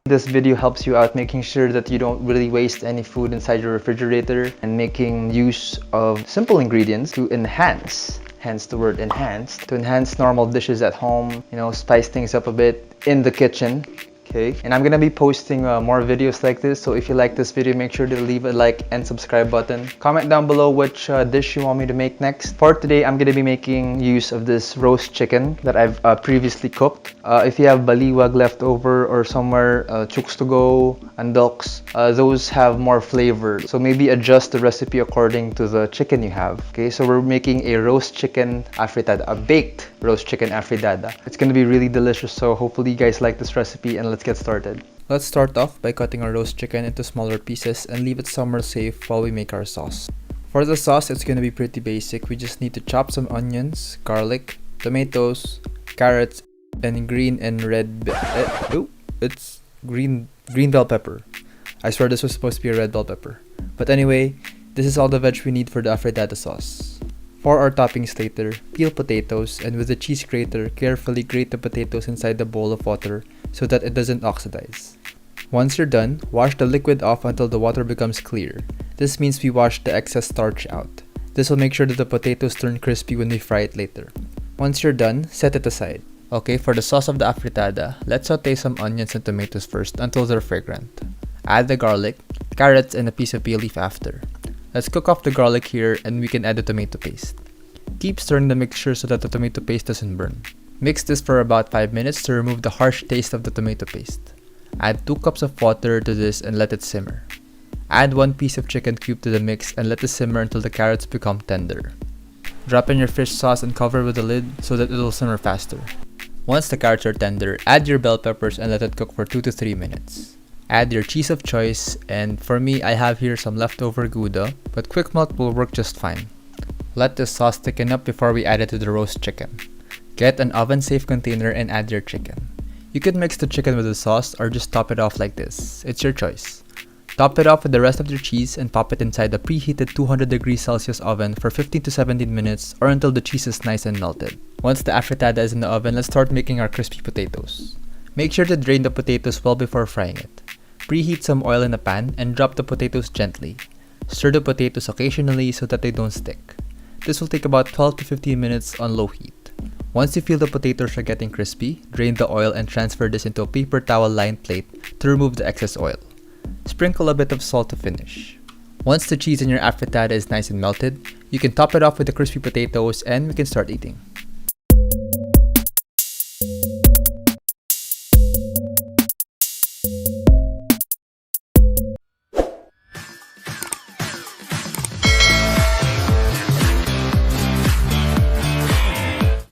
This video helps you out making sure that you don't really waste any food inside your refrigerator and making use of simple ingredients to enhance, hence the word enhance, to enhance normal dishes at home, you know, spice things up a bit in the kitchen. Okay, and I'm gonna be posting more videos like this, so if you like this video, make sure to leave a like and subscribe button. Comment down below which dish you want me to make next. For today, I'm gonna be making use of this roast chicken that I've previously cooked. If you have baliwag left over or somewhere chooks to go and ducks, those have more flavor, so maybe adjust the recipe according to the chicken you have. Okay, so we're making a roast chicken afritada, a baked roast chicken afritada. It's gonna be really delicious, so hopefully you guys like this recipe, and let's get started. Let's start off by cutting our roast chicken into smaller pieces and leave it somewhere safe while we make our sauce. For the sauce, it's gonna be pretty basic. We just need to chop some onions, garlic, tomatoes, carrots, and green and red it's green bell pepper. I swear this was supposed to be a red bell pepper. But anyway, this is all the veg we need for the afritada sauce. For our toppings later, peel potatoes and with a cheese grater, carefully grate the potatoes inside the bowl of water so that it doesn't oxidize. Once you're done, wash the liquid off until the water becomes clear. This means we wash the excess starch out. This will make sure that the potatoes turn crispy when we fry it later. Once you're done, set it aside. Okay, for the sauce of the afritada, let's saute some onions and tomatoes first until they're fragrant. Add the garlic, carrots, and a piece of bay leaf after. Let's cook off the garlic here and we can add the tomato paste. Keep stirring the mixture so that the tomato paste doesn't burn. Mix this for about 5 minutes to remove the harsh taste of the tomato paste. Add 2 cups of water to this and let it simmer. Add 1 piece of chicken cube to the mix and let it simmer until the carrots become tender. Drop in your fish sauce and cover with a lid so that it will simmer faster. Once the carrots are tender, add your bell peppers and let it cook for 2 to 3 minutes. Add your cheese of choice, and for me, I have here some leftover Gouda, but quick melt will work just fine. Let the sauce thicken up before we add it to the roast chicken. Get an oven-safe container and add your chicken. You could mix the chicken with the sauce or just top it off like this. It's your choice. Top it off with the rest of your cheese and pop it inside the preheated 200 degrees Celsius oven for 15 to 17 minutes or until the cheese is nice and melted. Once the afritada is in the oven, let's start making our crispy potatoes. Make sure to drain the potatoes well before frying it. Preheat some oil in a pan and drop the potatoes gently. Stir the potatoes occasionally so that they don't stick. This will take about 12 to 15 minutes on low heat. Once you feel the potatoes are getting crispy, drain the oil and transfer this into a paper towel lined plate to remove the excess oil. Sprinkle a bit of salt to finish. Once the cheese in your afritada is nice and melted, you can top it off with the crispy potatoes and we can start eating.